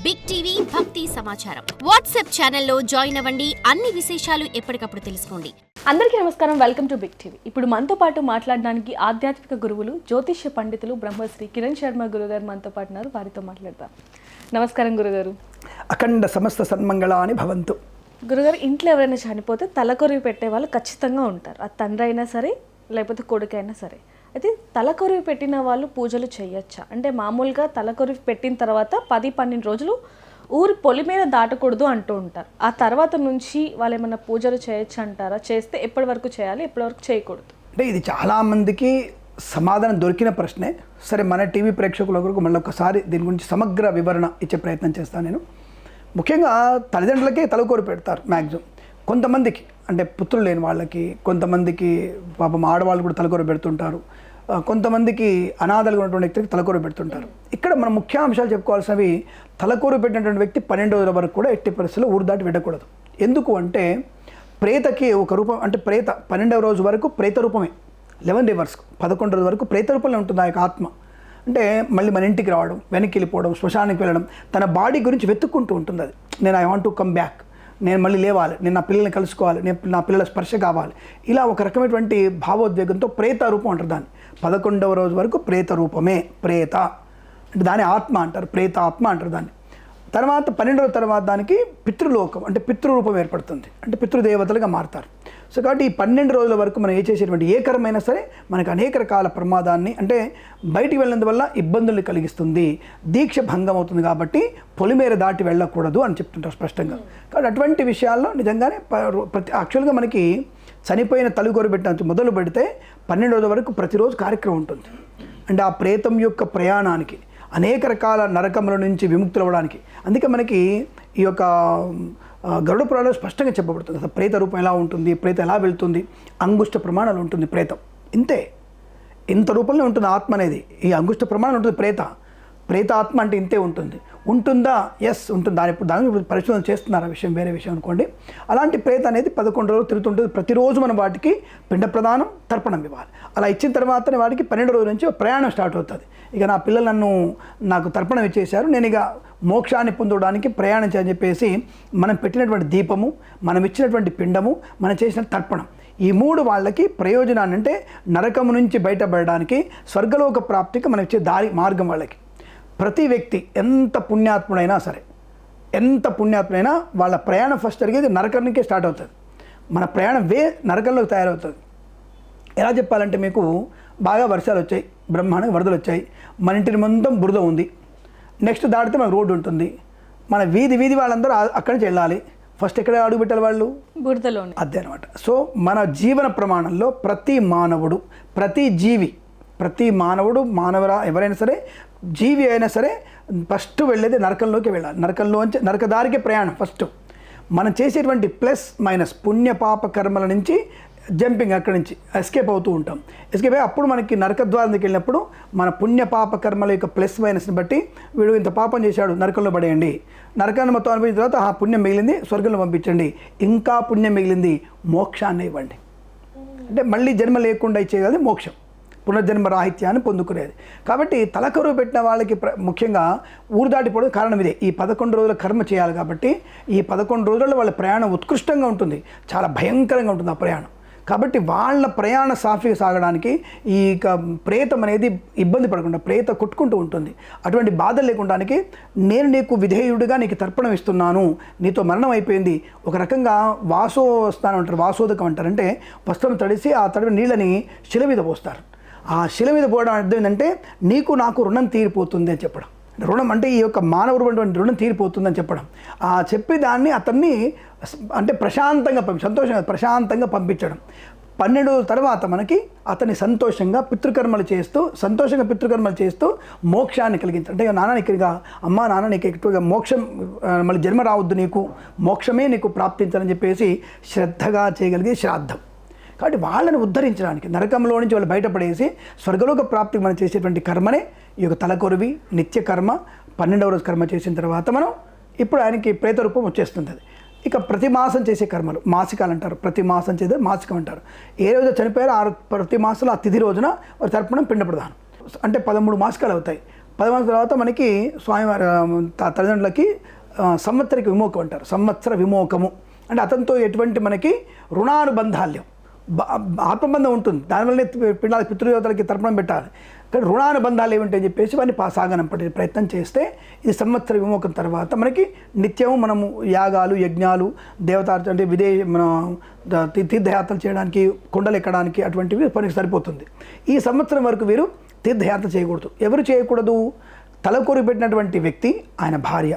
Big TV భక్తి సమాచారం WhatsApp ఛానల్లో జాయిన్ అవ్వండి. అన్ని విశేషాలు ఎప్పటికప్పుడు తెలుసుకోండి. అందరికీ నమస్కారం. Welcome to big TV. ఇప్పుడు మనతో పాటు మాట్లాడడానికి ఆధ్యాత్మిక గురువులు, జ్యోతిష్య పండితులు బ్రహ్మశ్రీ కిరణ్ శర్మ గురుగారు మనతో పాటు ఉన్నారు. వారితో మాట్లాడతాం. నమస్కారం గురుగారు. అఖండ సమస్త సన్మంగళాని భవంతు. గురుగారు, ఇంట్లో ఎవరైనా చనిపోతే తలకొరివి పెట్టే వాళ్ళు ఖచ్చితంగా ఉంటారు. అది తండ్రి అయినా సరే, లేకపోతే కొడుకైనా సరే. అయితే తలకొరివి పెట్టిన వాళ్ళు పూజలు చేయొచ్చా? అంటే మామూలుగా తలకొరివి పెట్టిన తర్వాత 10-12 రోజులు ఊరి పొలి మీద దాటకూడదు అంటూ ఉంటారు. ఆ తర్వాత నుంచి వాళ్ళు ఏమైనా పూజలు చేయొచ్చు అంటారా? చేస్తే ఎప్పటి వరకు చేయాలి, ఎప్పటి వరకు చేయకూడదు? అంటే ఇది చాలామందికి సమాధానం దొరికిన ప్రశ్నే. సరే, మన టీవీ ప్రేక్షకుల కొరకు మళ్ళీ ఒకసారి దీని గురించి సమగ్ర వివరణ ఇచ్చే ప్రయత్నం చేస్తాను నేను. ముఖ్యంగా తల్లిదండ్రులకే తలకొరి పెడతారు మ్యాక్సిమం. కొంతమందికి అంటే పుత్రులు లేని వాళ్ళకి, కొంతమందికి పాపం ఆడవాళ్ళు కూడా తలకొరి పెడుతుంటారు, కొంతమందికి అనాథలుగా ఉన్నటువంటి వ్యక్తికి తలకొరి పెడుతుంటారు. ఇక్కడ మనం ముఖ్యాంశాలు చెప్పుకోవాల్సినవి, తలకొరి పెట్టినటువంటి వ్యక్తి 12 రోజుల వరకు కూడా ఎట్టి పరిస్థితుల్లో ఊరు దాటి పెట్టకూడదు. ఎందుకు అంటే ప్రేతకి ఒక రూపం, అంటే ప్రేత 12వ రోజు వరకు ప్రేత రూపమే, 11 రివర్స్ 11 రోజు వరకు ప్రేత రూపంలో ఉంటుంది ఆ యొక్క ఆత్మ. అంటే మళ్ళీ మన ఇంటికి రావడం, వెనక్కి వెళ్ళిపోవడం, శ్మశానికి వెళ్ళడం, తన బాడీ గురించి వెతుక్కుంటూ ఉంటుంది. అది నేను I want to come back, నేను మళ్ళీ లేవాలి, నేను నా పిల్లల్ని కలుసుకోవాలి, నేను నా పిల్లల స్పర్శ కావాలి, ఇలా ఒక రకమైనటువంటి భావోద్వేగంతో ప్రేత రూపం అంటారు దాన్ని. 11వ రోజు వరకు ప్రేత రూపమే, ప్రేత అంటే దాని ఆత్మ అంటారు, ప్రేత ఆత్మ అంటారు దాన్ని. తర్వాత 12వ తర్వాత దానికి పితృలోకం అంటే పితృరూపం ఏర్పడుతుంది, అంటే పితృదేవతలుగా మారుతారు. సో కాబట్టి ఈ 12 రోజుల వరకు మనం చేసేటువంటి ఏ కర్మైనా సరే మనకు అనేక రకాల ప్రమాదాన్ని, అంటే బయటికి వెళ్ళినందువల్ల ఇబ్బందులు కలిగిస్తుంది, దీక్ష భంగం అవుతుంది. కాబట్టి పొలిమేర దాటి వెళ్ళకూడదు అని చెప్తుంటారు స్పష్టంగా. కాబట్టి అటువంటి విషయాల్లో నిజంగానే యాక్చువల్గా మనకి చనిపోయిన తలకొరి పెట్టిన మొదలు పెడితే 12 రోజుల వరకు ప్రతిరోజు కార్యక్రమం ఉంటుంది. అంటే ఆ ప్రేతం యొక్క ప్రయాణానికి, అనేక రకాల నరకముల నుంచి విముక్తులు అవ్వడానికి. అందుకే మనకి ఈ యొక్క గరుడ పురాణంలో స్పష్టంగా చెప్పబడుతుంది అసలు ప్రేత రూపం ఎలా ఉంటుంది, ప్రేతం ఎలా వెళ్తుంది, అంగుష్ట ప్రమాణాలు ఉంటుంది ప్రేతం. ఇంతే, ఇంత రూపంలో ఉంటుంది ఆత్మ అనేది. ఈ అంగుష్ట ప్రమాణం ఉంటుంది ప్రేత ఆత్మ అంటే ఇంతే ఉంటుంది. ఉంటుందా? ఎస్ ఉంటుంది. దాని పరిశోధన చేస్తున్నారు, ఆ విషయం వేరే విషయం అనుకోండి. అలాంటి ప్రేత అనేది 11 రోజులు తిరుగుతుంటుంది. ప్రతిరోజు మనం వాటికి పిండ ప్రదానం, తర్పణం ఇవ్వాలి. అలా ఇచ్చిన తర్వాతనే వాటికి 12 రోజుల నుంచి ప్రయాణం స్టార్ట్ అవుతుంది. ఇక నా పిల్లలు నాకు తర్పణం ఇచ్చేశారు, నేను ఇక మోక్షాన్ని పొందడానికి ప్రయాణం చేయని చెప్పేసి మనం పెట్టినటువంటి దీపము, మనం ఇచ్చినటువంటి పిండము, మనం చేసిన తర్పణం, ఈ 3 వాళ్ళకి ప్రయోజనాన్ని, అంటే నరకము నుంచి బయటపడడానికి, స్వర్గలోక ప్రాప్తికి మనం ఇచ్చే మార్గం వాళ్ళకి. ప్రతి వ్యక్తి ఎంత పుణ్యాత్ముడైనా సరే, వాళ్ళ ప్రయాణం ఫస్ట్ జరిగేది నరకానికే స్టార్ట్ అవుతుంది. మన ప్రయాణం నరకంలోకి తయారవుతుంది. ఎలా చెప్పాలంటే, మీకు బాగా వర్షాలు వచ్చాయి, బ్రహ్మాండంగా వరదలు వచ్చాయి, మన ఇంటిని మొత్తం బురద ఉంది, నెక్స్ట్ దాటితే మనకు రోడ్డు ఉంటుంది, మన వీధి వాళ్ళందరూ అక్కడి నుంచి వెళ్ళాలి. ఫస్ట్ ఎక్కడ అడుగు పెట్టాలి వాళ్ళు? బురదలో. అదే అనమాట. సో మన జీవన ప్రమాణంలో ప్రతి మానవుడు ఎవరైనా సరే, జీవి అయినా సరే ఫస్ట్ వెళ్ళేది నరకంలోకి వెళ్ళాలి. నరకంలోంచి నరకదారికి ప్రయాణం ఫస్ట్. మనం చేసేటువంటి ప్లస్ మైనస్ పుణ్యపాప కర్మల నుంచి జంపింగ్, అక్కడి నుంచి ఎస్కేప్ అవుతూ ఉంటాం. ఎస్కేప్ అయ్యి అప్పుడు మనకి నరకద్వారానికి వెళ్ళినప్పుడు మన పుణ్యపాప కర్మల యొక్క ప్లస్ మైనస్ని బట్టి, వీడు ఇంత పాపం చేశాడు, నరకంలో పడేయండి, నరకాన్ని మొత్తం అనిపించిన తర్వాత ఆ పుణ్యం మిగిలింది స్వర్గంలో పంపించండి, ఇంకా పుణ్యం మిగిలింది మోక్షాన్ని ఇవ్వండి. అంటే మళ్ళీ జన్మ లేకుండా ఇచ్చేది మోక్షం, పునర్జన్మ రాహిత్యాన్ని పొందుకునేది. కాబట్టి తలకొరువు పెట్టిన వాళ్ళకి ముఖ్యంగా ఊరు దాటిపోవడం కారణం ఇదే. ఈ 11 రోజుల కర్మ చేయాలి కాబట్టి ఈ 11 రోజుల్లో వాళ్ళ ప్రయాణం ఉత్కృష్టంగా ఉంటుంది, చాలా భయంకరంగా ఉంటుంది ఆ ప్రయాణం. కాబట్టి వాళ్ళ ప్రయాణ సాఫీగా సాగడానికి ఈ ప్రేతం అనేది ఇబ్బంది పడకుండా, ప్రేత కొట్టుకుంటూ ఉంటుంది, అటువంటి బాధలు లేకుండానికి నేను నీకు విధేయుడిగా నీకు తర్పణం ఇస్తున్నాను, నీతో మరణం అయిపోయింది. ఒక రకంగా వాసోస్థానం అంటారు, వాసోదకం అంటారు. అంటే వస్త్రం తడిసి ఆ తడిన నీళ్ళని శిల మీద పోస్తారు. ఆ శిల మీద పోవడం అర్థం ఏంటంటే నీకు నాకు రుణం తీరిపోతుంది అని చెప్పడం. రుణం అంటే ఈ యొక్క మానవుడు రుణం తీరిపోతుందని చెప్పడం. ఆ చెప్పి దాన్ని అతన్ని అంటే సంతోషంగా ప్రశాంతంగా పంపించడం. 12 రోజుల తర్వాత మనకి అతన్ని సంతోషంగా పితృకర్మలు చేస్తూ మోక్షాన్ని కలిగించాలి. అంటే నాన్న నీకు ఎక్కువగా మోక్షం, మళ్ళీ జన్మ రావద్దు, నీకు మోక్షమే నీకు ప్రాప్తించాలని చెప్పేసి శ్రద్ధగా చేయగలిగే శ్రాద్ధం. కాబట్టి వాళ్ళని ఉద్ధరించడానికి, నరకంలో నుంచి వాళ్ళు బయటపడేసి స్వర్గలోక ప్రాప్తికి మనం చేసేటువంటి కర్మనే ఈ యొక్క తలకొరివి నిత్య కర్మ. 12వ రోజు కర్మ చేసిన తర్వాత మనం ఇప్పుడు ఆయనకి ప్రేత రూపం వచ్చేస్తుంది. ఇక ప్రతి మాసం చేసే కర్మలు మాసికాలు అంటారు, ప్రతి మాసం చేసే మాసికం అంటారు. ఏ రోజు చనిపోయారో ప్రతి మాసంలో ఆ తిథి రోజున వారి తర్పణం పిండ ప్రదానం. అంటే 13 మాసికాలు అవుతాయి. 10 మాసాల తర్వాత మనకి స్వామివారి తల్లిదండ్రులకి సంవత్సరిక విమోకం అంటారు. సంవత్సర విమోకము అంటే అతనితో ఎటువంటి మనకి రుణానుబంధాలు లేవు. ఆత్మబంధం ఉంటుంది, దానివల్లనే పిండాల పితృదేవతలకి తర్పణం పెట్టాలి. కానీ రుణానుబంధాలు ఏమిటని చెప్పేసి వాడిని సాగనంపడే ప్రయత్నం చేస్తే ఇది సంవత్సర విమోకం తర్వాత మనకి నిత్యము మనము యాగాలు యజ్ఞాలు దేవతార్చన అంటే మన తీర్థయాత్రలు చేయడానికి కొండలు ఎక్కడానికి అటువంటివి పనికి సరిపోతుంది. ఈ సంవత్సరం వరకు వీరు తీర్థయాత్ర చేయకూడదు. ఎవరు చేయకూడదు? తలకొరి పెట్టినటువంటి వ్యక్తి, ఆయన భార్య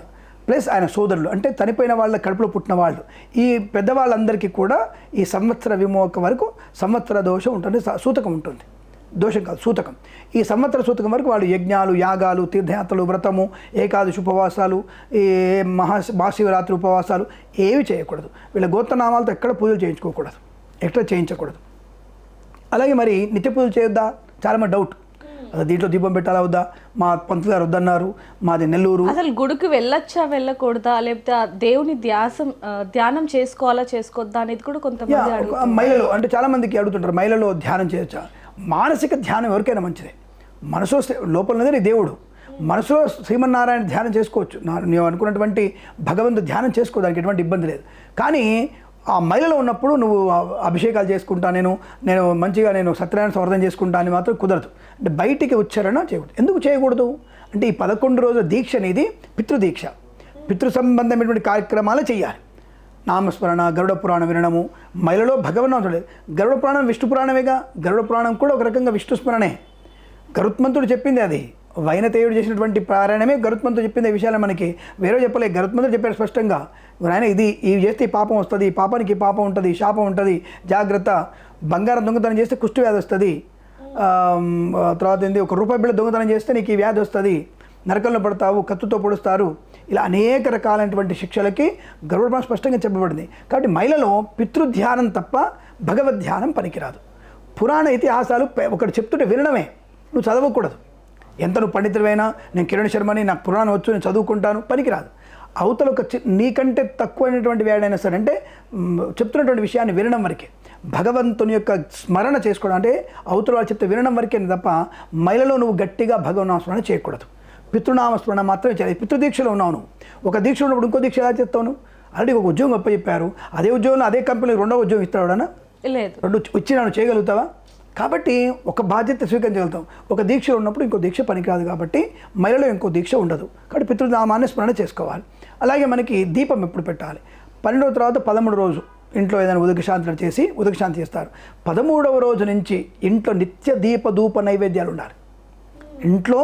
ప్లస్ ఆయన సోదరులు, అంటే చనిపోయిన వాళ్ళ కడుపులో పుట్టిన వాళ్ళు, ఈ పెద్దవాళ్ళందరికీ కూడా ఈ సంవత్సర విమోకం వరకు సంవత్సర దోషం ఉంటుంది, సూతకం ఉంటుంది. దోషం కాదు, సూతకం. ఈ సంవత్సర సూతకం వరకు వాళ్ళు యజ్ఞాలు యాగాలు తీర్థయాత్రలు వ్రతము ఏకాదశి ఉపవాసాలు ఈ మహాశివరాత్రి ఉపవాసాలు ఏవి చేయకూడదు. వీళ్ళ గోత్రనామాలతో ఎక్కడ పూజలు చేయించుకోకూడదు, ఎక్కడ చేయించకూడదు. అలాగే మరి నిత్య పూజలు చేయొద్దా? చాలామంది డౌట్, అసలు దీంట్లో దీపం పెట్టాలా వద్దా? మా పంతులు గారు వద్దన్నారు, మాది నెల్లూరు. అసలు గుడికి వెళ్ళొచ్చా వెళ్ళకూడదా, లేకపోతే దేవుని ధ్యానం చేసుకోవాలా చేసుకోవద్దా అనేది కూడా కొంతమంది మహిళలు అంటే చాలామందికి అడుగుతుంటారు, మహిళలు ధ్యానం చేయొచ్చా? మానసిక ధ్యానం ఎవరికైనా మంచిదే. మనసులో లోపల ఉన్నదే నీ దేవుడు, మనసులో శ్రీమన్నారాయణ ధ్యానం చేసుకోవచ్చు. నువ్వు అనుకున్నటువంటి భగవంతుడు ధ్యానం చేసుకోవడానికి ఎటువంటి ఇబ్బంది లేదు. కానీ ఆ మహిళలో ఉన్నప్పుడు నువ్వు అభిషేకాలు చేసుకుంటా, నేను మంచిగా సత్యనారాయణ సంవర్ధన చేసుకుంటా అని మాత్రం కుదరదు. అంటే బయటికి ఉచ్చారణ చేయకూడదు. ఎందుకు చేయకూడదు అంటే ఈ 11 రోజుల దీక్ష అనేది పితృదీక్ష, పితృ సంబంధమైనటువంటి కార్యక్రమాలు చేయాలి. నామస్మరణ, గరుడ పురాణం వినడము. మహిళలో భగవన్నాథుడు లేదు. గరుడ పురాణం విష్ణు పురాణమేగా, గరుడ పురాణం కూడా ఒక రకంగా విష్ణు స్మరణే. గరుత్మంతుడు చెప్పింది అది, వైనతేయుడు చేసినటువంటి పారాయణమే గరుత్మంతుడు చెప్పింది. ఈ విషయాలు మనకి వేరే చెప్పలేదు, గరుత్మంతుడు చెప్పాడు స్పష్టంగా. ఆయన ఇవి చేస్తే ఈ పాపం వస్తుంది, ఈ పాపానికి పాపం ఉంటుంది, శాపం ఉంటుంది, జాగ్రత్త. బంగారం దొంగతనం చేస్తే కుష్టి వ్యాధి వస్తుంది, తర్వాత ఏంది ₹1 బిళ్ళ దొంగతనం చేస్తే నీకు ఈ వ్యాధి వస్తుంది, నరకంలో పడతావు, కత్తుతో పొడుస్తారు. ఇలా అనేక రకాలైనటువంటి శిక్షలకి గరుడ స్పష్టంగా చెప్పబడింది. కాబట్టి మహిళలో పితృధ్యానం తప్ప భగవద్ధ్యానం పనికిరాదు. పురాణ ఇతిహాసాలు ఒకటి చెప్తుంటే వినడమే, నువ్వు చదవకూడదు. ఎంత నువ్వు పండితుడైనా, నేను కిరణ్ శర్మని, నాకు పురాణం వచ్చు, నేను చదువుకుంటాను, పనికిరాదు. అవతల ఒక నీకంటే తక్కువైనటువంటి వేడైనా సరే అంటే చెప్తున్నటువంటి విషయాన్ని వినడం వరకే, భగవంతుని యొక్క స్మరణ చేసుకోవడం అంటే అవతల వాళ్ళు చెప్తే వినడం వరకే తప్ప మహిళలో నువ్వు గట్టిగా భగవన్నామస్మరణ చేయకూడదు. పితృనామస్మరణ మాత్రమే చేయాలి. పితృదీక్షలో ఉన్నావు నువ్వు, ఒక దీక్ష ఉన్నప్పుడు ఇంకో దీక్ష ఎలా చెప్తావు నువ్వు? ఆల్రెడీ ఒక ఉద్యోగం చెప్పారు, అదే ఉద్యోగంలో అదే కంపెనీలో 2వ ఉద్యోగం ఇస్తాడు లేదు, 2 ఇచ్చినాను చేయగలుగుతావా? కాబట్టి ఒక బాధ్యత స్వీకరించగలుగుతాం. ఒక దీక్షలో ఉన్నప్పుడు ఇంకో దీక్ష పనికిరాదు. కాబట్టి మహిళలో ఇంకో దీక్ష ఉండదు. కాబట్టి పితృనామాన్ని స్మరణ చేసుకోవాలి. అలాగే మనకి దీపం ఎప్పుడు పెట్టాలి? 12వ తర్వాత 13వ రోజు ఇంట్లో ఏదైనా ఉదకశాంతి చేసి ఉదకశాంతి చేస్తారు. 13వ రోజు నుంచి ఇంట్లో నిత్య దీప ధూప నైవేద్యాలు ఉండాలి. ఇంట్లో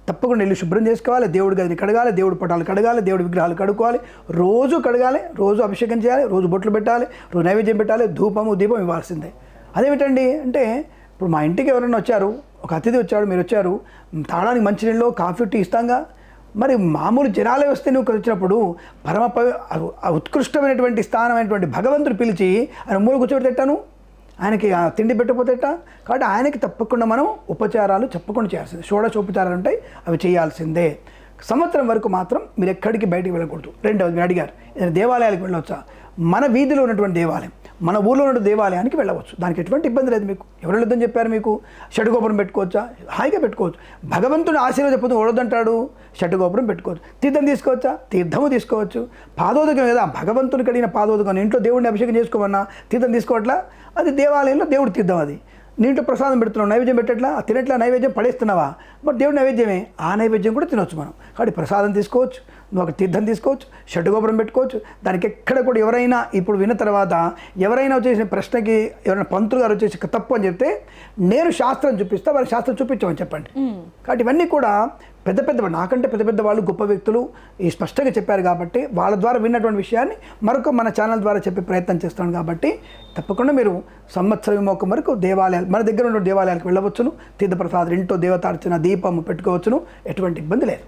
తప్పకుండా ఇల్లు శుభ్రం చేసుకోవాలి, దేవుడి గదిని కడగాలి, దేవుడి పటాలు కడగాలి, దేవుడి విగ్రహాలు కడుక్కోవాలి, రోజు కడగాలి, రోజు అభిషేకం చేయాలి, రోజు బొట్లు పెట్టాలి, రోజు నైవేద్యం పెట్టాలి, ధూపము దీపం ఇవ్వాల్సిందే. అదేమిటండి అంటే ఇప్పుడు మా ఇంటికి ఎవరైనా వచ్చారు, ఒక అతిథి వచ్చాడు, మీరు వచ్చారు, తాగడానికి మంచినీళ్ళు కాఫీ టీ ఇస్తాంగా. మరి మామూలు జనాలే వస్తే నువ్వు వచ్చినప్పుడు ఉత్కృష్టమైనటువంటి స్థానమైనటువంటి భగవంతుడు పిలిచి ఆయన మూల కూర్చోబెట్టేటాను, ఆయనకి తిండి పెట్టకపోతేట. కాబట్టి ఆయనకి తప్పకుండా మనం ఉపచారాలు చెప్పకుండా చేయాల్సిందే. షోడశోపచారాలు ఉంటాయి, అవి చేయాల్సిందే. సంవత్సరం వరకు మాత్రం మీరు ఎక్కడికి బయటికి వెళ్ళకూడదు. రెండవది మీరు అడిగారు ఏదైనా దేవాలయాలకు వెళ్ళవచ్చా? మన వీధిలో ఉన్నటువంటి దేవాలయం, మన ఊళ్ళో ఉన్న దేవాలయానికి వెళ్ళవచ్చు, దానికి ఎటువంటి ఇబ్బంది లేదు. మీకు ఎవరు వెళ్ళొద్దని చెప్పారు? మీకు షడ్గోపురం పెట్టుకోవచ్చా? హాయిగా పెట్టుకోవచ్చు. భగవంతుని ఆశీర్వాదం చెప్పదు ఓడొద్దంటాడు, షడ్గోపురం పెట్టుకోవచ్చు. తీర్థం తీసుకోవచ్చా? తీర్థము తీసుకోవచ్చు. పాదోదకం కదా, భగవంతుని కడిగిన పాదోదకం. ఇంట్లో దేవుడిని అభిషేకం చేసుకోమన్నా తీర్థం తీసుకోవట్లా? అది దేవాలయంలో దేవుడి తీర్థం. అది నీంట్లో ప్రసాదం పెడుతున్నావు, నైవేద్యం పెట్టట్లా, తినట్లా, నైవేద్యం పడేస్తున్నావా? మరి దేవుడి నైవేద్యమే, ఆ నైవేద్యం కూడా తినవచ్చు మనం. కాబట్టి ప్రసాదం తీసుకోవచ్చు, నువ్వు ఒక తీర్థం తీసుకోవచ్చు, షడ్గోపురం పెట్టుకోవచ్చు. దానికి ఎక్కడ కూడా ఎవరైనా ఇప్పుడు విన్న తర్వాత ఎవరైనా వచ్చేసిన ప్రశ్నకి ఎవరైనా పంతులు గారు వచ్చేసి తప్పు అని చెప్తే నేను శాస్త్రం చూపిస్తా, వాళ్ళకి శాస్త్రం చూపించమని చెప్పండి. కాబట్టి ఇవన్నీ కూడా పెద్ద నాకంటే పెద్ద వాళ్ళు గొప్ప వ్యక్తులు ఈ స్పష్టంగా చెప్పారు. కాబట్టి వాళ్ళ ద్వారా విన్నటువంటి విషయాన్ని మరొక మన ఛానల్ ద్వారా చెప్పే ప్రయత్నం చేస్తాను. కాబట్టి తప్పకుండా మీరు సంవత్సర విమోకం వరకు దేవాలయాలు, మన దగ్గర ఉన్న దేవాలయాలకు వెళ్ళవచ్చును, తీర్థప్రసాదం, ఇంట్లో దేవతార్చన, దీపము పెట్టుకోవచ్చును, ఎటువంటి ఇబ్బంది లేదు.